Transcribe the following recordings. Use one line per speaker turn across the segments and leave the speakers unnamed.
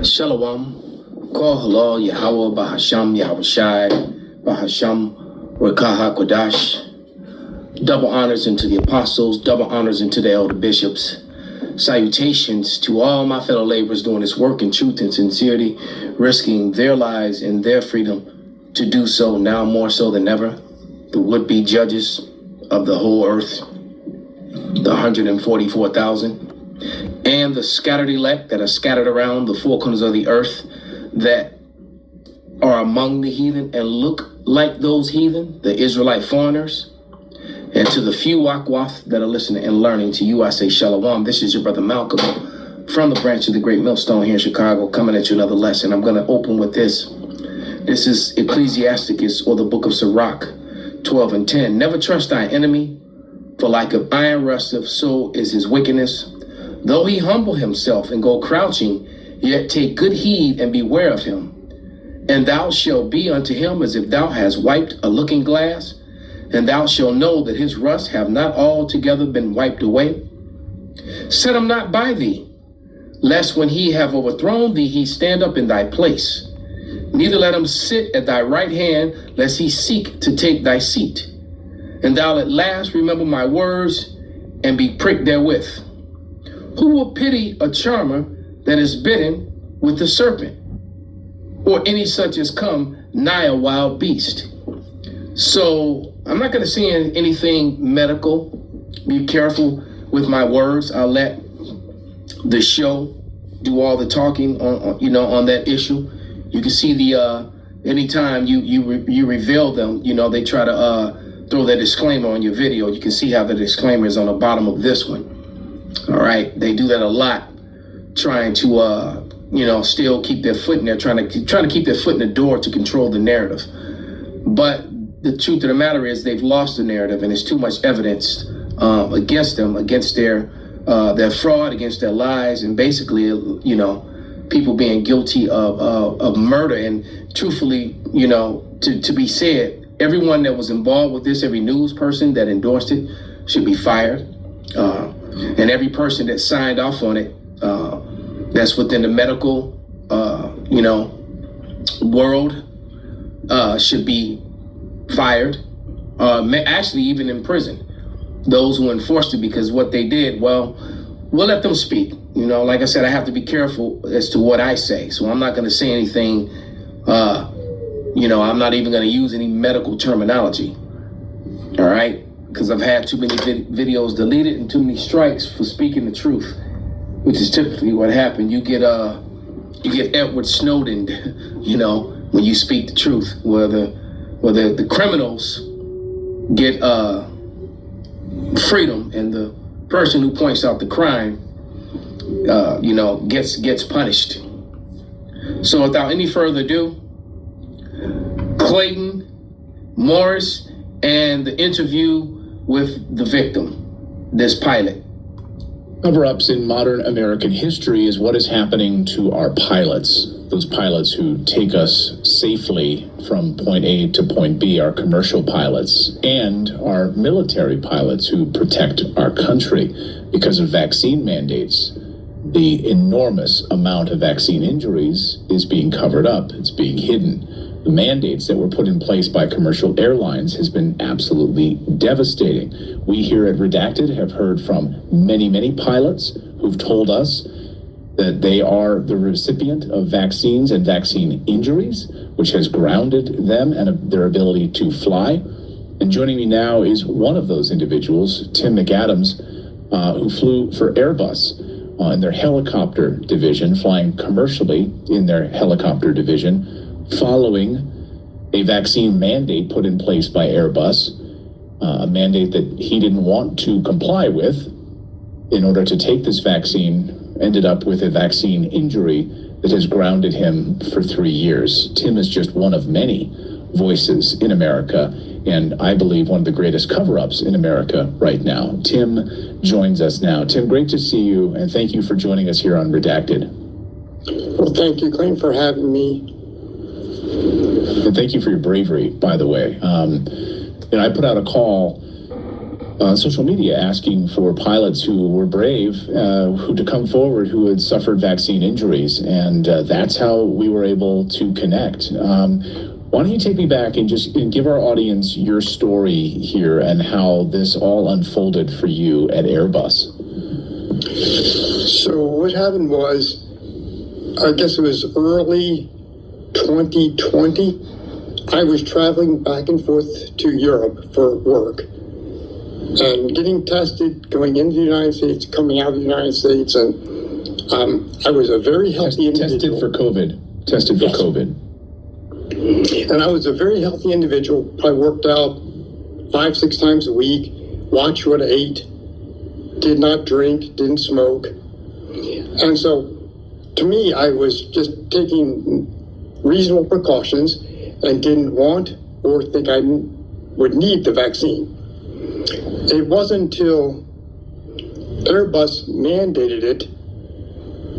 Shalom, Kol Halal, Yahweh, Bahasham, Yahushai, Bahasham, Rekaha Kodash. Double honors into the apostles, double honors into the elder bishops. Salutations to all my fellow laborers doing this work in truth and sincerity, risking their lives and their freedom to do so now more so than ever. The would-be judges of the whole earth, the 144,000. And the scattered elect that are scattered around the four corners of the earth that are among the heathen and look like those heathen, the Israelite foreigners. And to the few Wakwath that are listening and learning, to you I say Shalom. This is your brother Malcolm from the branch of the Great Millstone here in Chicago, coming at you another lesson. I'm going to open with this. This is Ecclesiasticus, or the book of Sirach, 12:10. Never trust thy enemy, for like of iron rusteth, so is his wickedness. Though he humble himself and go crouching, yet take good heed and beware of him. And thou shalt be unto him as if thou hast wiped a looking glass, and thou shalt know that his rust have not altogether been wiped away. Set him not by thee, lest when he have overthrown thee, he stand up in thy place. Neither let him sit at thy right hand, lest he seek to take thy seat. And thou at last remember my words, and be pricked therewith. Who will pity a charmer that is bitten with the serpent, or any such as come nigh a wild beast? So I'm not going to say anything medical. Be careful with my words. I'll let the show do all the talking on that issue. You can see the anytime you reveal them, they try to throw their disclaimer on your video. You can see how the disclaimer is on the bottom of this one. All right, they do that a lot, trying to still keep their foot in there, trying to keep their foot in the door to control the narrative. But the truth of the matter is they've lost the narrative, and there's too much evidence against them, against their fraud, against their lies, and basically, people being guilty of murder. And truthfully, to be said, everyone that was involved with this, every news person that endorsed it should be fired. And every person that signed off on it, that's within the medical, world, should be fired, actually even in prison. Those who enforced it, because what they did, well, we'll let them speak. Like I said, I have to be careful as to what I say. So I'm not going to say anything, I'm not even going to use any medical terminology. All right? Because I've had too many videos deleted and too many strikes for speaking the truth, which is typically what happened. You get Edward Snowden, when you speak the truth, where the criminals get freedom, and the person who points out the crime, gets punished. So without any further ado, Clayton Morris and the interview with the victim, this pilot.
Cover-ups in modern American history is what is happening to our pilots. Those pilots who take us safely from point A to point B, our commercial pilots, and our military pilots who protect our country. Because of vaccine mandates, the enormous amount of vaccine injuries is being covered up. It's being hidden. The mandates that were put in place by commercial airlines has been absolutely devastating. We here at Redacted have heard from many, many pilots who've told us that they are the recipient of vaccines and vaccine injuries, which has grounded them and their ability to fly. And joining me now is one of those individuals, Tim McAdams, who flew for Airbus in their helicopter division, flying commercially in their helicopter division, following a vaccine mandate put in place by Airbus, a mandate that he didn't want to comply with. In order to take this vaccine, ended up with a vaccine injury that has grounded him for 3 years. Tim is just one of many voices in America, and I believe one of the greatest cover-ups in America right now. Tim joins us now. Tim, great to see you, and thank you for joining us here on Redacted.
Well, thank you, Clayton, for having me.
And thank you for your bravery, by the way. I put out a call on social media asking for pilots who were brave, who to come forward, who had suffered vaccine injuries, and that's how we were able to connect. Why don't you take me back and just give our audience your story here and how this all unfolded for you at Airbus?
So what happened was, I guess it was early 2020. I was traveling back and forth to Europe for work and getting tested, going into the United States, coming out of the United States, and I was a very healthy individual.
Tested for COVID.
And I was a very healthy individual. I worked out 5-6 times a week, watched what I ate, did not drink, didn't smoke. And so, to me, I was just taking reasonable precautions and didn't want or think I would need the vaccine. It wasn't until Airbus mandated it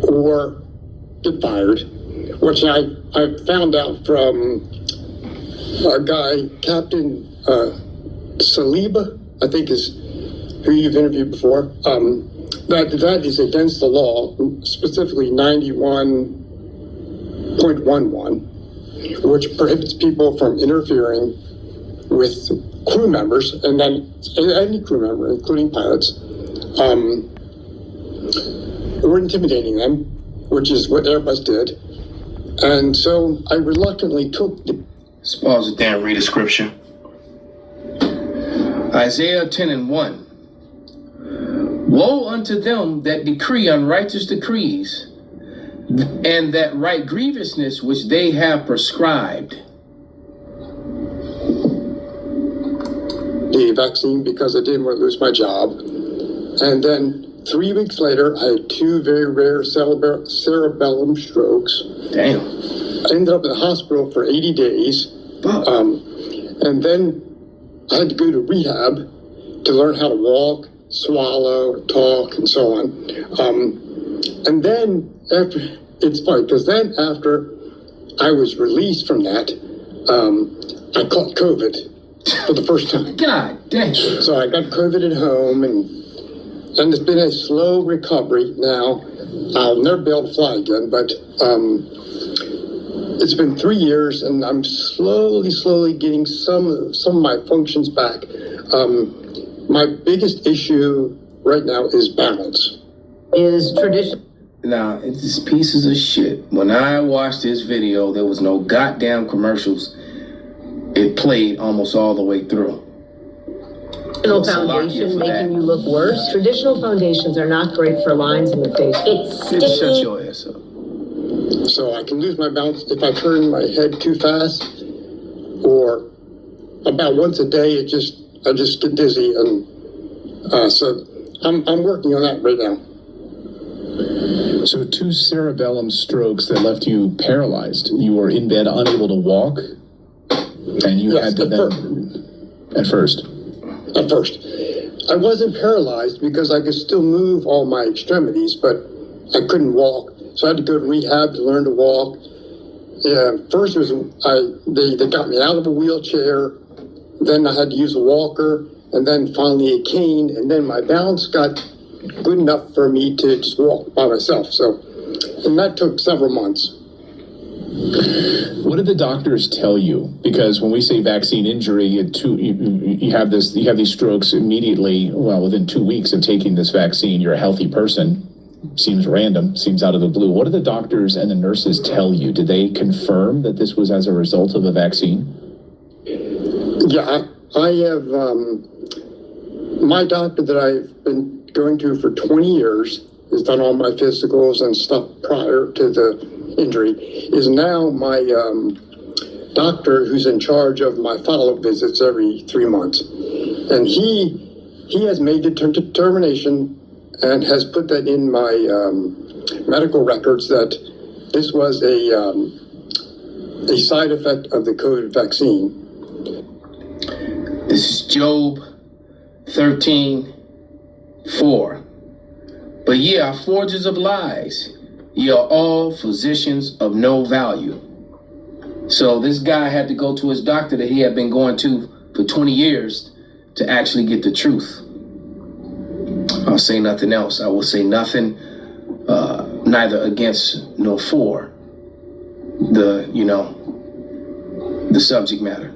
or get fired, which I found out from a guy, Captain Saliba, I think is who you've interviewed before, that is against the law, specifically 91.11, which prohibits people from interfering with crew members, and then any crew member, including pilots, or intimidating them, which is what Airbus did. And so I reluctantly took the...
Let's pause it there and read a scripture. Isaiah 10:1. Woe unto them that decree unrighteous decrees, and that write grievousness which they have prescribed.
The vaccine because I didn't want to lose my job. And then 3 weeks later, I had 2 very rare cerebellum strokes.
Damn.
I ended up in the hospital for 80 days. And then I had to go to rehab to learn how to walk, swallow, talk, and so on. And then after, it's funny, because then after I was released from that, I caught COVID for the first time.
God damn.
So I got COVID at home, and it's been a slow recovery now. I'll never be able to fly again, but it's been 3 years, and I'm slowly getting some of my functions back. My biggest issue right now is balance.
Is tradition.
Now, it's just pieces of shit. When I watched this video, there was no goddamn commercials. It played almost all the way through.
Traditional foundation making you look worse. Traditional foundations are not great for lines in the face. It's
Just shut
sticky.
your ass up.
So I can lose my balance if I turn my head too fast, or about once a day, I just get dizzy, and so I'm working on that right now.
So 2 cerebellum strokes that left you paralyzed. You were in bed, unable to walk, and you had to At first.
At first. I wasn't paralyzed because I could still move all my extremities, but I couldn't walk. So I had to go to rehab to learn to walk. Yeah, first they got me out of a wheelchair, then I had to use a walker, and then finally a cane, and then my balance got good enough for me to just walk by myself. So, and that took several months.
What did the doctors tell you? Because when we say vaccine injury, you have these strokes immediately. Well, within 2 weeks of taking this vaccine, you're a healthy person. Seems random, seems out of the blue. What did the doctors and the nurses tell you? Did they confirm that this was as a result of a vaccine?
Yeah, I have my doctor that I've been going to for 20 years has done all my physicals and stuff prior to the injury, is now my doctor who's in charge of my follow-up visits every 3 months. And he has made the determination and has put that in my medical records that this was a side effect of the COVID vaccine.
This is Job 13:4. But ye are forgers of lies. Ye are all physicians of no value. So this guy had to go to his doctor that he had been going to for 20 years to actually get the truth. I'll say nothing else. I will say nothing, neither against nor for the subject matter.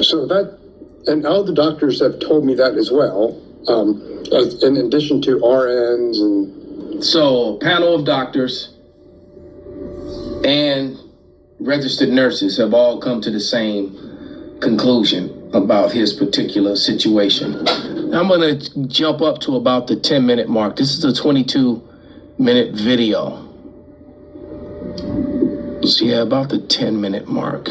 So that, and all the doctors have told me that as well, in addition to RNs and...
So a panel of doctors and registered nurses have all come to the same conclusion about his particular situation. I'm gonna jump up to about the 10-minute mark. This is a 22-minute video. So yeah, about the 10-minute mark.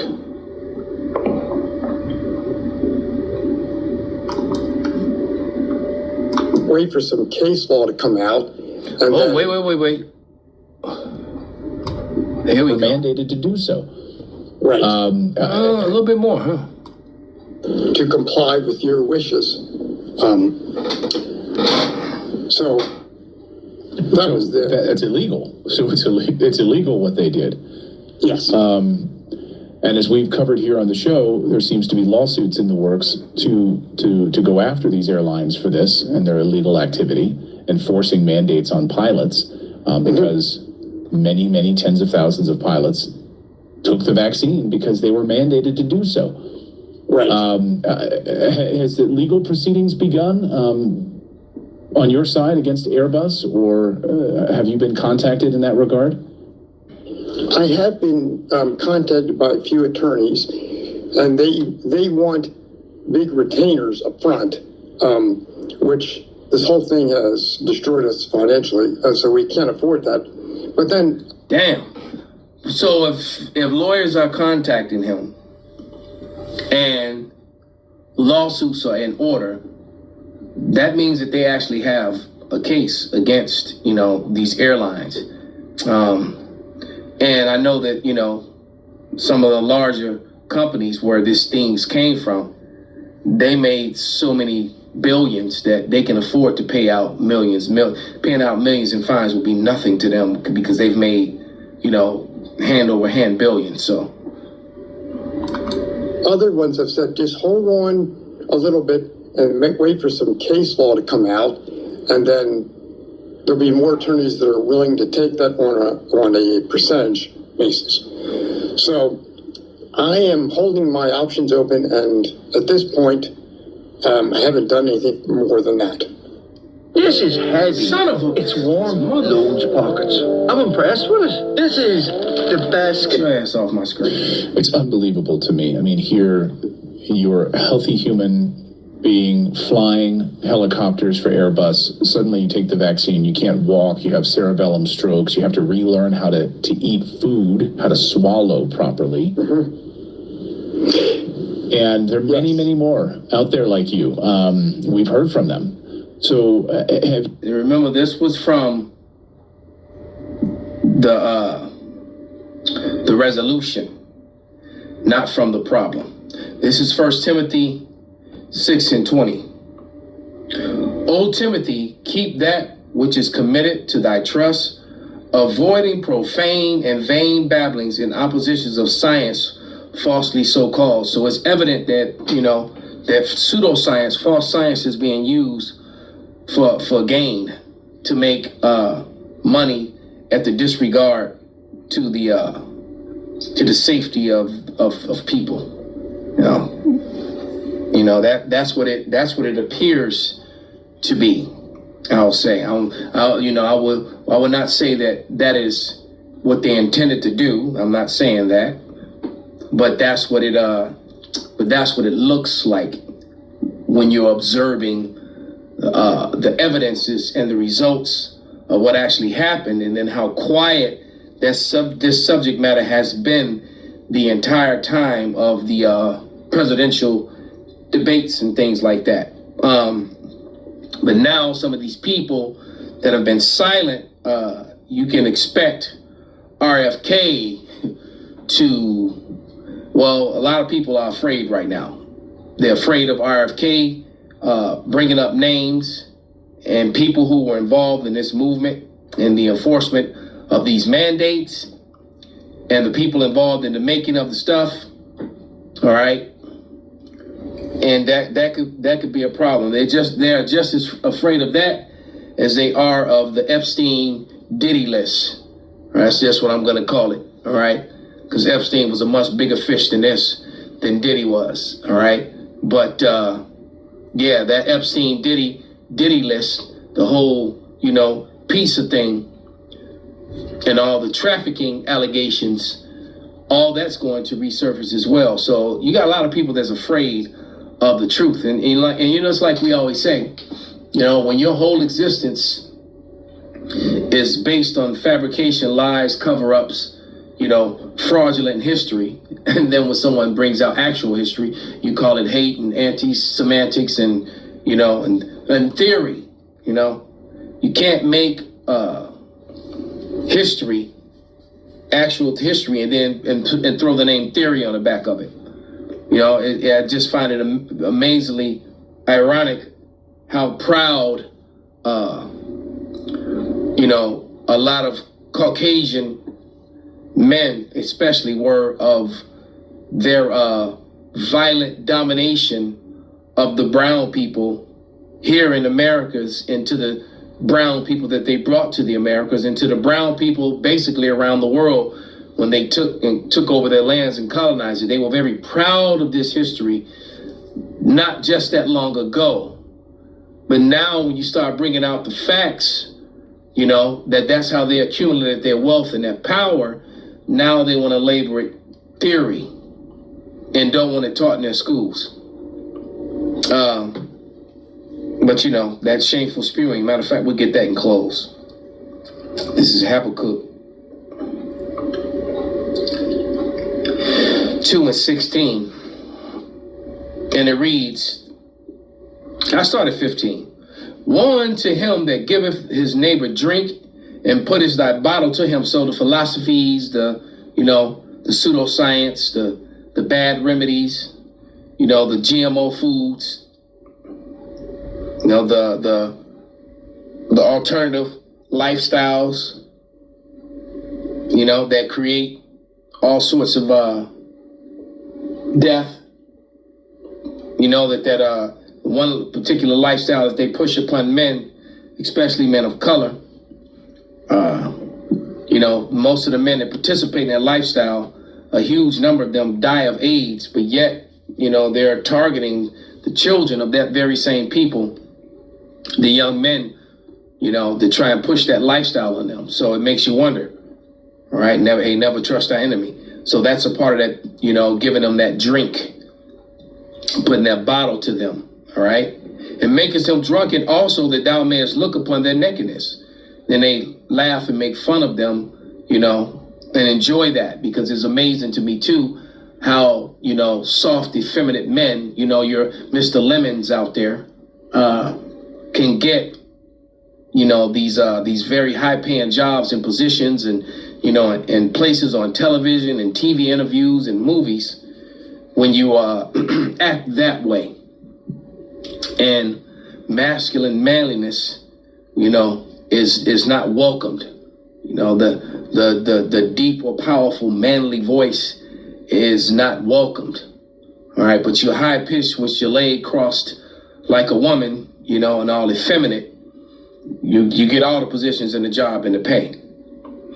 Wait for some case law to come out. And
Oh, wait. Here we
We're
go.
mandated to do so.
Right.
A little bit more, huh?
To comply with your wishes. So that was the...
That's illegal. So it's illegal what they did.
Yes.
And as we've covered here on the show, there seems to be lawsuits in the works to go after these airlines for this and their illegal activity, enforcing mandates on pilots, because many tens of thousands of pilots took the vaccine because they were mandated to do so.
Right.
Has the legal proceedings begun on your side against Airbus, or have you been contacted in that regard?
I have been contacted by a few attorneys, and they want big retainers up front, which this whole thing has destroyed us financially, so we can't afford that. But then...
Damn. So if lawyers are contacting him and lawsuits are in order, that means that they actually have a case against, these airlines. And I know that, some of the larger companies where these things came from, they made so many billions that they can afford to pay out millions. Paying out millions in fines would be nothing to them because they've made, hand over hand billions. So
other ones have said, just hold on a little bit and wait for some case law to come out, and then there'll be more attorneys that are willing to take that on a percentage basis. So I am holding my options open, and at this point, I haven't done anything more than that.
This is heavy.
Son of a...
It's warm. Loads of pockets. I'm impressed with it. This is the best.
Get your ass off my screen.
It's unbelievable to me. I mean, here you're a healthy human being flying helicopters for Airbus. Suddenly you take the vaccine, you can't walk, you have cerebellum strokes, you have to relearn how to eat food, how to swallow properly. And there are many more out there like you. We've heard from them. So
remember, this was from the resolution, not from the problem. This is 1 Timothy 6:20. O Timothy, keep that which is committed to thy trust, avoiding profane and vain babblings and oppositions of science, falsely so called. So it's evident that, that pseudoscience, false science is being used for gain, to make money at the disregard to the safety of people. That's what it appears to be. I'll say. I would not say that is what they intended to do. I'm not saying that, but that's what it looks like when you're observing the evidences and the results of what actually happened, and then how quiet this subject matter has been the entire time of the presidential debates and things like that. But now some of these people that have been silent, you can expect RFK to, a lot of people are afraid right now. They're afraid of RFK bringing up names and people who were involved in this movement and the enforcement of these mandates and the people involved in the making of the stuff. All right. And that could be a problem. They are just as afraid of that as they are of the Epstein Diddy list. That's just what I'm going to call it. All right, because Epstein was a much bigger fish than Diddy was. All right, but yeah, that Epstein Diddy list, the whole pizza thing, and all the trafficking allegations, all that's going to resurface as well. So you got a lot of people that's afraid of the truth, and it's like we always say, when your whole existence is based on fabrication, lies, cover-ups, fraudulent history, and then when someone brings out actual history, you call it hate and anti-semantics and and theory. You can't make history actual history and then throw the name theory on the back of it. I just find it amazingly ironic how proud a lot of Caucasian men especially were of their violent domination of the brown people here in Americas, and to the brown people that they brought to the Americas, and to the brown people basically around the world when they took over their lands and colonized it. They were very proud of this history, not just that long ago. But now when you start bringing out the facts, that's how they accumulated their wealth and their power, now they want to label it theory and don't want it taught in their schools. But that's shameful spewing. Matter of fact, we'll get that in close. This is Habakkuk 2:16, and it reads, I started 15. Woe unto him that giveth his neighbor drink, and puttest thy bottle to him. So the philosophies, the pseudoscience, the bad remedies, the GMO foods, the alternative lifestyles, that create all sorts of death. That one particular lifestyle that they push upon men, especially men of color. Most of the men that participate in that lifestyle, a huge number of them die of AIDS, but yet, they're targeting the children of that very same people, the young men, to try and push that lifestyle on them. So it makes you wonder, all right? Never trust our enemy. So that's a part of that, giving them that drink, putting that bottle to them, all right? And makest them drunken also, that thou mayest look upon their nakedness. Then they laugh and make fun of them, and enjoy that, because it's amazing to me too how, soft, effeminate men, your Mr. Lemons out there, can get, these very high-paying jobs and positions and, and places on television and TV interviews and movies when you act that way. And masculine manliness, is not welcomed. The deep or powerful manly voice is not welcomed. All right, but you're high pitched with your leg crossed like a woman, and all effeminate. You get all the positions in the job and the pay.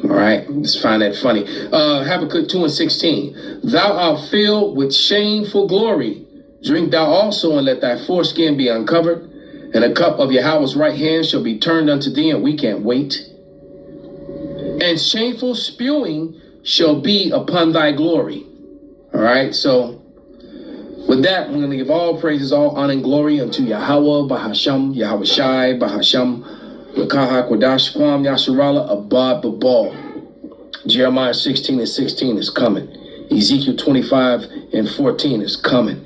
All right, just find that funny. Habakkuk 2:16. Thou art filled with shameful glory. Drink thou also, and let thy foreskin be uncovered. And a cup of Yahweh's right hand shall be turned unto thee, and we can't wait. And shameful spewing shall be upon thy glory. All right, so with that, I'm going to give all praises, all honor, and glory unto Yahweh, Bahasham, Yahweh Shai, Bahasham, Rakaha, Kwadash, Kwam, Yasharala, Abad, Babal. Jeremiah 16:16 is coming. Ezekiel 25:14 is coming.